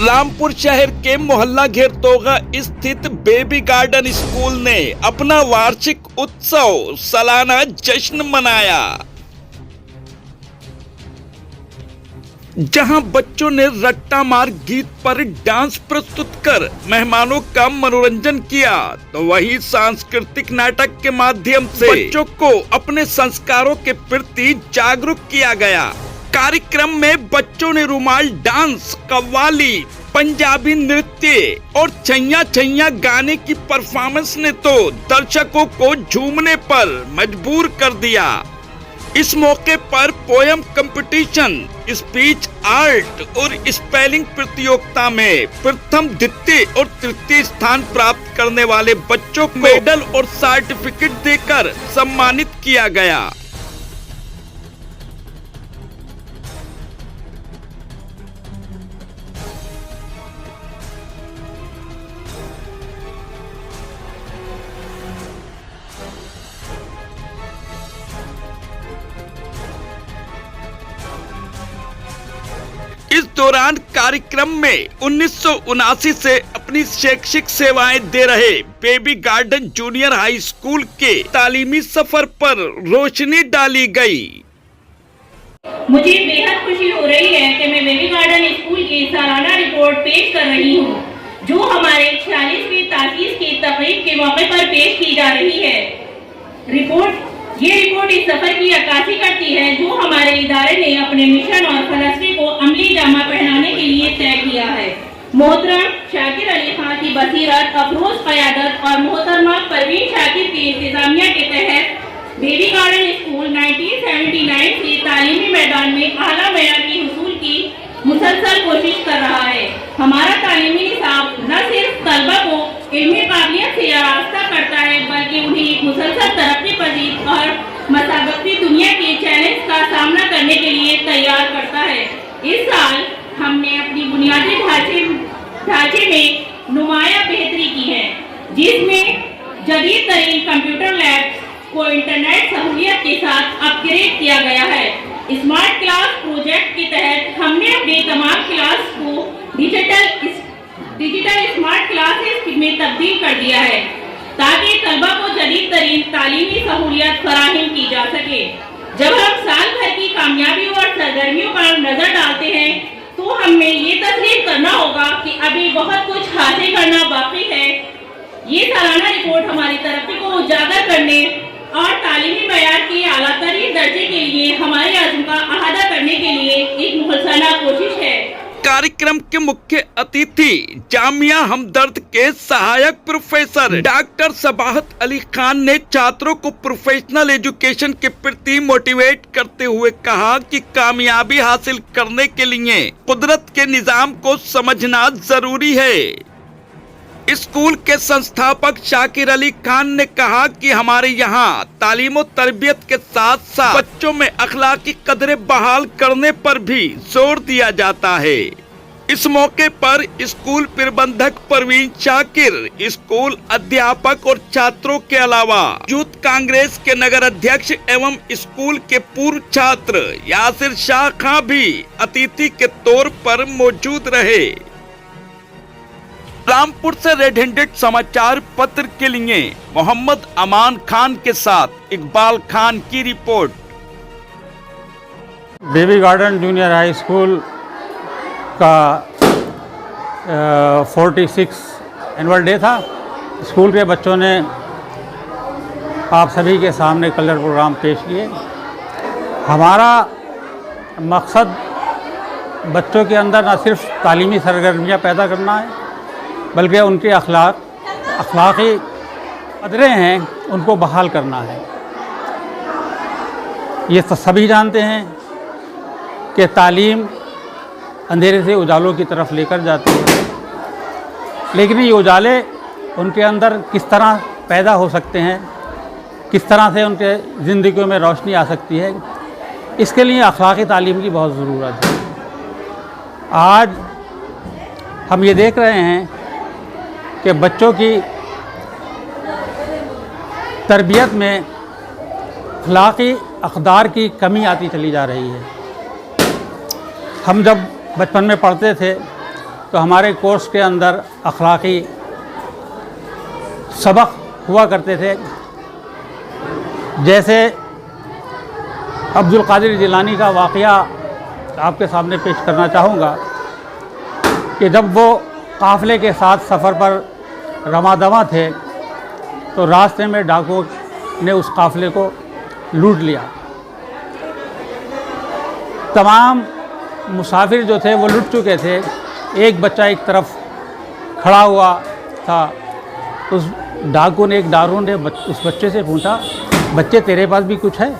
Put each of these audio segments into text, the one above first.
रामपुर शहर के मोहल्ला घेरतोगा स्थित बेबी गार्डन स्कूल ने अपना वार्षिक उत्सव सालाना जश्न मनाया, जहां बच्चों ने रट्टा मार गीत पर डांस प्रस्तुत कर मेहमानों का मनोरंजन किया, तो वही सांस्कृतिक नाटक के माध्यम से बच्चों को अपने संस्कारों के प्रति जागरूक किया गया। कार्यक्रम में बच्चों ने रुमाल डांस, कव्वाली, पंजाबी नृत्य और छैया छैया गाने की परफॉर्मेंस ने तो दर्शकों को झूमने पर मजबूर कर दिया। इस मौके पर पोयम कंपटीशन, स्पीच आर्ट और स्पेलिंग प्रतियोगिता में प्रथम, द्वितीय और तृतीय स्थान प्राप्त करने वाले बच्चों को मेडल और सर्टिफिकेट देकर सम्मानित किया गया। इस दौरान कार्यक्रम में 1979 से अपनी शैक्षिक सेवाएं दे रहे baby garden junior high school के तालीमी सफर पर रोशनी डाली गई। मुझे बेहद खुशी हो रही है कि मैं बेबी गार्डन स्कूल की सालाना रिपोर्ट पेश कर रही हूँ, जो हमारे 46वीं तासीस की तकरीब के मौके पर पेश की जा रही है। ये रिपोर्ट इस सफर की अक्कासी करती है जो हमारे इदारे ने अपने मिशन और फलसफे को अमली जामा पहनाने के लिए तय किया है। मोहतरम शाकिर अली खान की बसीरत, अफरोज क़यादत और मोहतरमा परवीन शाकिर की इंतजामिया के तहत बेबी गार्डन स्कूल 1979 से तालीमी मैदान में आला मयार की हुसूल की मुसलसल कोशिश कर रहा है। हमारा तालीमी निसाब न सिर्फ तलबा को इल्मी काबिलियत से आरास्ता करता है, बल्कि उन्हें मुसलसल तरक्की पजीर और मसाबती दुनिया के चैलेंज का सामना करने के लिए तैयार करता है। इस साल हमने अपनी बुनियादी ढांचे में नुमाया बेहतरी की है, जिसमें जदीद तरीन कंप्यूटर लैब को इंटरनेट सहूलियत के साथ अपग्रेड किया गया है। स्मार्ट क्लास प्रोजेक्ट के तहत हमने अपने तमाम क्लास को डिजिटल स्मार्ट क्लासेस में तब्दील कर दिया है, ताकि तलबा को जदीद तरीन तालीमी सहूलियत फराहम की जा सके। जब हम साल भर की कामयाबियों और सरगर्मियों पर नजर डालते हैं, तो हमें ये तस्लीम करना होगा कि अभी बहुत कुछ हासिल करना बाकी है। ये सालाना रिपोर्ट हमारी तरक्की को उजागर करने और तालीमी मयार के आला तरीन दर्जे के लिए हमारे आज़म का अहाता करने के लिए एक मुहलसाना कोशिश है। कार्यक्रम के मुख्य अतिथि जामिया हमदर्द के सहायक प्रोफेसर डॉक्टर सबाहत अली खान ने छात्रों को प्रोफेशनल एजुकेशन के प्रति मोटिवेट करते हुए कहा कि कामयाबी हासिल करने के लिए कुदरत के निजाम को समझना जरूरी है। स्कूल के संस्थापक शाकिर अली खान ने कहा कि हमारे यहाँ तालीम और तरबियत के साथ साथ बच्चों में अखलाकी कदरें बहाल करने पर भी जोर दिया जाता है। इस मौके पर स्कूल प्रबंधक परवीन शाकिर, स्कूल अध्यापक और छात्रों के अलावा यूथ कांग्रेस के नगर अध्यक्ष एवं स्कूल के पूर्व छात्र यासिर शाह खां भी अतिथि के तौर पर मौजूद रहे। रामपुर से रेड हैंडेड समाचार पत्र के लिए मोहम्मद अमान खान के साथ इकबाल खान की report. Baby garden junior high school का 46 एनुअल डे था। स्कूल के बच्चों ने आप सभी के सामने कलर प्रोग्राम पेश किए। हमारा मकसद बच्चों के अंदर न सिर्फ तालीमी सरगर्मियाँ पैदा करना है, बल्कि उनके अखलाकी कदरें हैं उनको बहाल करना है। ये तो सभी जानते हैं कि तालीम अंधेरे से उजालों की तरफ लेकर जाती है, लेकिन ये उजाले उनके अंदर किस तरह पैदा हो सकते हैं, किस तरह से उनके ज़िंदगियों में रोशनी आ सकती है, इसके लिए अखलाकी तालीम की बहुत ज़रूरत है। आज हम ये देख रहे हैं कि बच्चों की तरबियत में अखलाकी अक़दार की कमी आती चली जा रही है। हम जब बचपन में पढ़ते थे तो हमारे कोर्स के अंदर अखलाकी सबक हुआ करते थे। जैसे अब्दुल कादिर जिलानी का वाक़या आपके सामने पेश करना चाहूँगा कि जब वो काफ़िले के साथ सफ़र पर रवाना थे तो रास्ते में डाकुओं ने उस काफ़िले को लूट लिया। तमाम मुसाफिर जो थे वो लुट चुके थे। एक बच्चा एक तरफ खड़ा हुआ था। उस डाकू ने एक दारू ने उस बच्चे से पूछा, बच्चे तेरे पास भी कुछ है?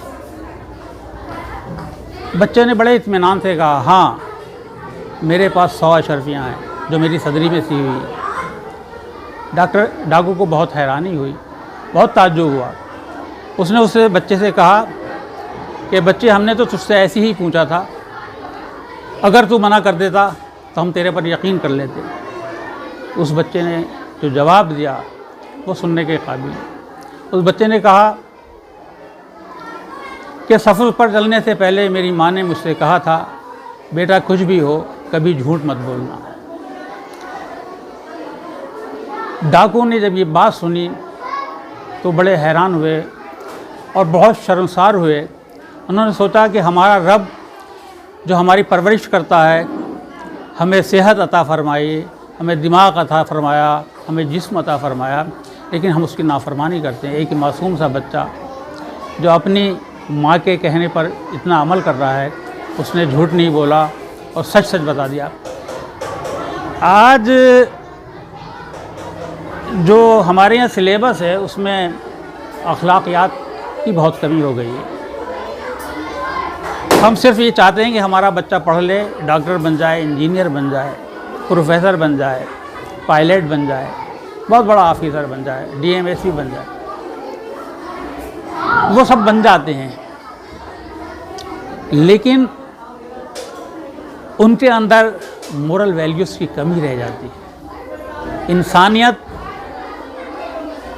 बच्चे ने बड़े इत्मीनान से कहा, हाँ मेरे पास 100 अशरफियाँ हैं जो मेरी सदरी में सी हुई है। डाकू को बहुत हैरानी हुई, बहुत ताज्जुब हुआ। उसने उस बच्चे से कहा कि बच्चे हमने तो तुझसे ऐसे ही पूछा था, अगर तू मना कर देता तो हम तेरे पर यकीन कर लेते। उस बच्चे ने जो जवाब दिया वो सुनने के काबिल। उस बच्चे ने कहा कि सफ़र पर चलने से पहले मेरी माँ ने मुझसे कहा था, बेटा कुछ भी हो कभी झूठ मत बोलना। डाकू ने जब ये बात सुनी तो बड़े हैरान हुए और बहुत शर्मसार हुए। उन्होंने सोचा कि हमारा रब जो हमारी परवरिश करता है, हमें सेहत अता फरमाई, हमें दिमाग अता फरमाया, हमें जिस्म अता फरमाया, लेकिन हम उसकी नाफरमानी करते हैं। एक मासूम सा बच्चा जो अपनी माँ के कहने पर इतना अमल कर रहा है, उसने झूठ नहीं बोला और सच सच बता दिया। आज जो हमारे यहाँ सिलेबस है उसमें अखलाकियात की बहुत कमी हो गई है। हम सिर्फ ये चाहते हैं कि हमारा बच्चा पढ़ ले, डॉक्टर बन जाए, इंजीनियर बन जाए, प्रोफेसर बन जाए, पायलट बन जाए, बहुत बड़ा ऑफिसर बन जाए, DMSP बन जाए। वो सब बन जाते हैं, लेकिन उनके अंदर मोरल वैल्यूज़ की कमी रह जाती है। इंसानियत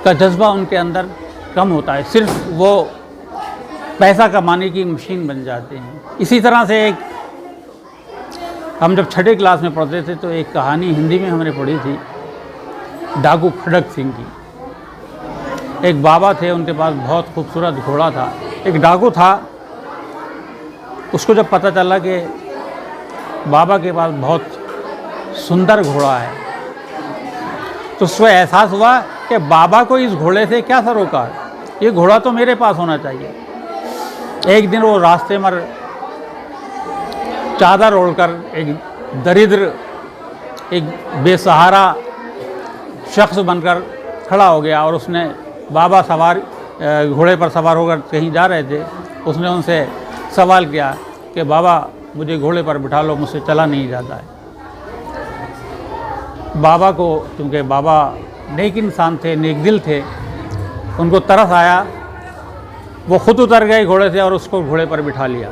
का जज्बा उनके अंदर कम होता है, सिर्फ वो पैसा कमाने की मशीन बन जाते हैं। इसी तरह से हम जब 6ठी क्लास में पढ़ते थे तो एक कहानी हिंदी में हमने पढ़ी थी, डाकू खड़क सिंह की। एक बाबा थे, उनके पास बहुत खूबसूरत घोड़ा था। एक डाकू था, उसको जब पता चला कि बाबा के पास बहुत सुंदर घोड़ा है तो उसको एहसास हुआ कि बाबा को इस घोड़े से क्या सरोकार, ये घोड़ा तो मेरे पास होना चाहिए। एक दिन वो रास्ते में चादर ओढ़कर एक दरिद्र, एक बेसहारा शख्स बनकर खड़ा हो गया और उसने बाबा सवार घोड़े पर सवार होकर कहीं जा रहे थे। उसने उनसे सवाल किया कि बाबा मुझे घोड़े पर बिठा लो, मुझसे चला नहीं जाता है। बाबा को, क्योंकि बाबा नेक इंसान थे, नेक दिल थे, उनको तरस आया। वो खुद उतर गए घोड़े से और उसको घोड़े पर बिठा लिया।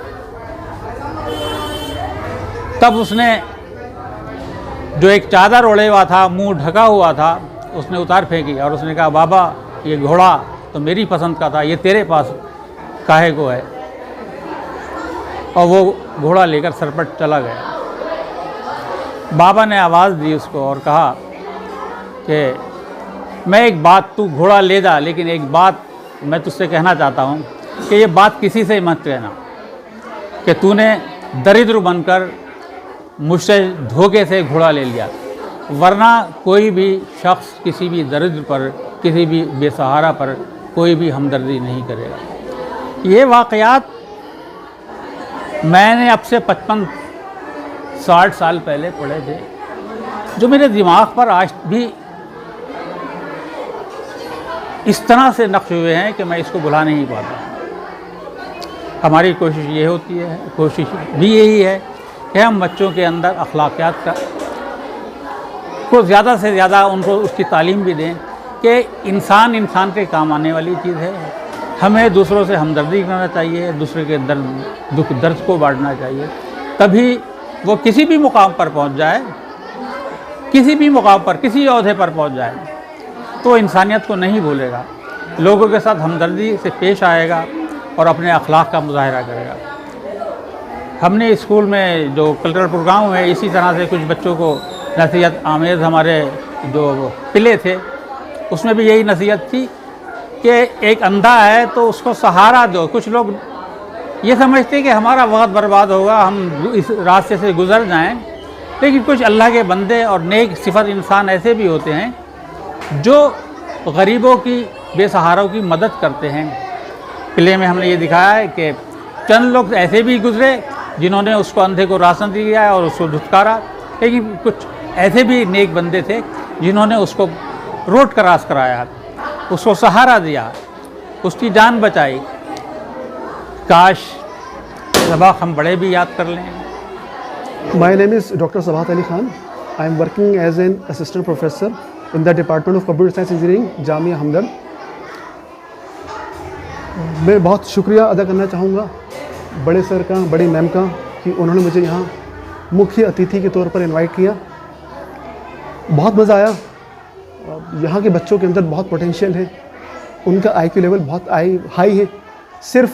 तब उसने जो एक चादर ओढ़े हुआ था, मुंह ढका हुआ था, उसने उतार फेंकी और उसने कहा, बाबा ये घोड़ा तो मेरी पसंद का था, ये तेरे पास काहे को है। और वो घोड़ा लेकर सरपट चला गया। बाबा ने आवाज़ दी उसको और कहा कि मैं एक बात, तू घोड़ा ले जा, लेकिन एक बात मैं तुझसे कहना चाहता हूँ कि ये बात किसी से मत कहना कि तूने दरिद्र बनकर मुझसे धोखे से घोड़ा ले लिया, वरना कोई भी शख्स किसी भी दरिद्र पर, किसी भी बेसहारा पर कोई भी हमदर्दी नहीं करेगा। ये वाक़यात मैंने अब से 55-60 साल पहले पढ़े थे, जो मेरे दिमाग पर आज भी इस तरह से नक्श हुए हैं कि मैं इसको भुला नहीं पाता। हमारी कोशिश ये होती है, कोशिश भी यही है कि हम बच्चों के अंदर अखलाकियात का को ज़्यादा से ज़्यादा उनको उसकी तालीम भी दें कि इंसान इंसान के काम आने वाली चीज़ है। हमें दूसरों से हमदर्दी करना चाहिए, दूसरे के दर्द दुख दर्द को बांटना चाहिए, तभी वो किसी भी मुकाम पर पहुंच जाए, किसी भी मुकाम पर, किसी ओहदे पर पहुंच जाए तो इंसानियत को नहीं भूलेगा, लोगों के साथ हमदर्दी से पेश आएगा और अपने अखलाक का मुजाहरा करेगा। हमने स्कूल में जो कल्चरल प्रोग्राम है, इसी तरह से कुछ बच्चों को नसीहत आमेज़ हमारे जो प्ले थे उसमें भी यही नसीहत थी कि एक अंधा है तो उसको सहारा दो। कुछ लोग ये समझते हैं कि हमारा वक्त बर्बाद होगा, हम इस रास्ते से गुज़र जाएं, लेकिन कुछ अल्लाह के बंदे और नेक सिफत इंसान ऐसे भी होते हैं जो गरीबों की, बेसहारों की मदद करते हैं। प्ले में हमने ये दिखाया है कि चंद लोग ऐसे भी गुजरे जिन्होंने उसको अंधे को राशन दिया और उसको धुतकारा, लेकिन कुछ ऐसे भी नेक बंदे थे जिन्होंने उसको रोड क्रॉस कराया, उसको सहारा दिया, उसकी जान बचाई। काश सबक हम बड़े भी याद कर लें। My name is Dr. Sabahat Ali Khan. I am working as an assistant professor in the Department of Computer Science Engineering, Jamia हमदर्द। मैं बहुत शुक्रिया अदा करना चाहूँगा बड़े सर का, बड़ी मैम का कि उन्होंने मुझे यहाँ मुख्य अतिथि के तौर पर इनवाइट किया। बहुत मज़ा आया। यहाँ के बच्चों के अंदर बहुत पोटेंशियल है, उनका IQ लेवल बहुत हाई है। सिर्फ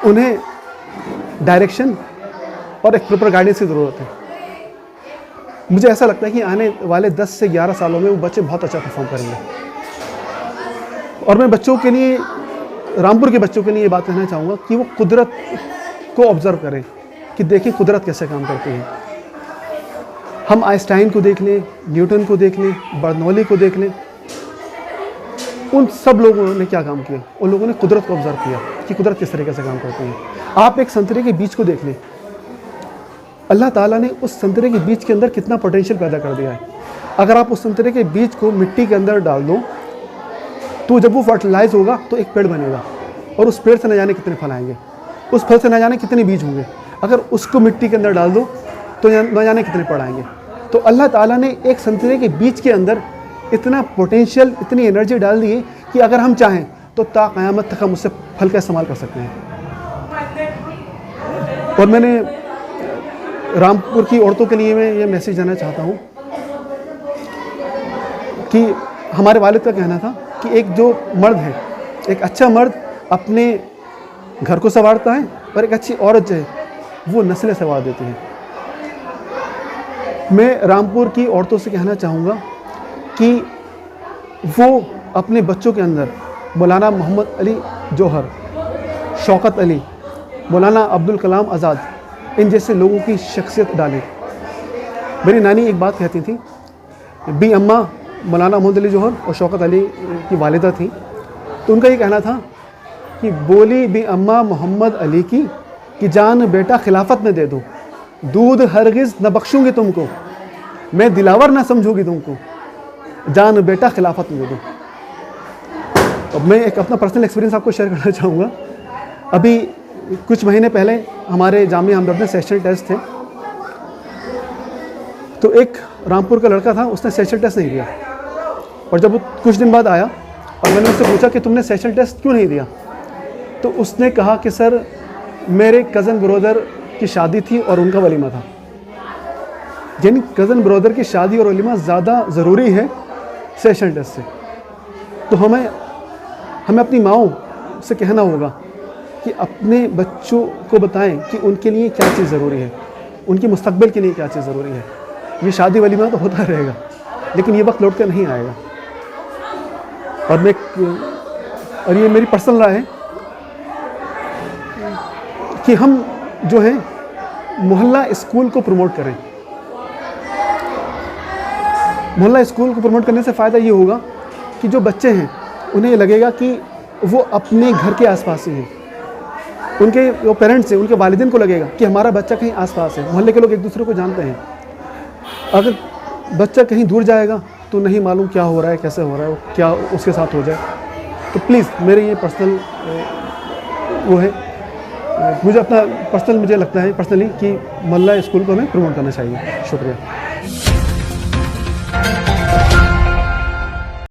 उन्हें डायरेक्शन और एक प्रॉपर गाइडेंस की ज़रूरत है। मुझे ऐसा लगता है कि आने वाले 10 से 11 सालों में वो बच्चे बहुत अच्छा परफॉर्म करेंगे। और मैं बच्चों के लिए, रामपुर के बच्चों के लिए ये बात कहना चाहूँगा कि वो कुदरत को ऑब्ज़र्व करें कि देखें कुदरत कैसे काम करती है। हम आइंस्टाइन को देख लें, न्यूटन को देख लें, बर्नौली को देख लें, उन सब लोगों ने क्या काम किया? उन लोगों ने कुदरत को ऑब्ज़र्व किया कि कुदरत किस तरीके से काम करती है। आप एक संतरे के बीज को देख लें, अल्लाह ताला ने उस संतरे के बीज के अंदर कितना पोटेंशियल पैदा कर दिया है। अगर आप उस संतरे के बीज को मिट्टी के अंदर डाल दो तो जब वो फर्टिलाइज होगा तो एक पेड़ बनेगा, और उस पेड़ से न जाने कितने फल आएंगे, उस फल से न जाने कितने बीज होंगे। अगर उसको मिट्टी के अंदर डाल दो तो न जाने कितने पेड़ आएंगे। तो अल्लाह ताला ने एक संतरे के बीज के अंदर इतना पोटेंशियल, इतनी एनर्जी डाल दी है कि अगर हम चाहें तो ता क़यामत तक हम उससे फल का इस्तेमाल कर सकते हैं। और मैंने रामपुर की औरतों के लिए मैं ये मैसेज देना चाहता हूँ कि हमारे वालिद का कहना था कि एक जो मर्द है, एक अच्छा मर्द अपने घर को संवारता है, और एक अच्छी औरत जो है वो नस्लें संवार देती है। मैं रामपुर की औरतों से कहना चाहूँगा कि वो अपने बच्चों के अंदर मौलाना मोहम्मद अली जौहर, शौकत अली, मौलाना अब्दुल कलाम आज़ाद, इन जैसे लोगों की शख्सियत डालें। मेरी नानी एक बात कहती थी, बी अम्मा मौलाना मोहम्मद अली जौहर और शौकत अली की वालिदा थी, तो उनका ये कहना था कि बोली बी अम्मा मोहम्मद अली की कि जान बेटा खिलाफत में दे दो, दूध हरगिज़ न बख्शूँगी तुमको, मैं दिलावर ना समझूँगी तुमको, जान बेटा खिलाफत में दे दो। अब मैं एक अपना पर्सनल एक्सपीरियंस आपको शेयर करना चाहूँगा। अभी कुछ महीने पहले हमारे जामिया हमदर्द में सेशनल टेस्ट थे, तो एक रामपुर का लड़का था, उसने सेशनल टेस्ट नहीं दिया। और जब वो कुछ दिन बाद आया और मैंने उससे पूछा कि तुमने सेशनल टेस्ट क्यों नहीं दिया, तो उसने कहा कि सर मेरे कज़न ब्रदर की शादी थी और उनका वलीमा था। यानी कज़न ब्रदर की शादी और वलीमा ज़्यादा ज़रूरी है सेशनल टेस्ट से। तो हमें अपनी माओं से कहना होगा कि अपने बच्चों को बताएं कि उनके लिए क्या चीज़ ज़रूरी है, उनकी मुस्तकबिल के लिए क्या चीज़ ज़रूरी है। ये शादी वलीमा तो होता रहेगा, लेकिन ये वक्त लौट कर नहीं आएगा। और ये मेरी पर्सनल राय है कि हम जो है मोहल्ला स्कूल को प्रमोट करें। मोहल्ला स्कूल को प्रमोट करने से फ़ायदा ये होगा कि जो बच्चे हैं उन्हें ये लगेगा कि वो अपने घर के आसपास ही हैं, उनके जो पेरेंट्स हैं उनके वालिदैन को लगेगा कि हमारा बच्चा कहीं आसपास है। मोहल्ले के लोग एक दूसरे को जानते हैं। अगर बच्चा कहीं दूर जाएगा तो नहीं मालूम क्या हो रहा है, कैसे हो रहा है, क्या उसके साथ हो जाए। तो प्लीज़ मेरे ये पर्सनल वो है, मुझे अपना पर्सनल मुझे लगता है पर्सनली कि मोहल्ला स्कूल को हमें प्रमोट करना चाहिए। शुक्रिया।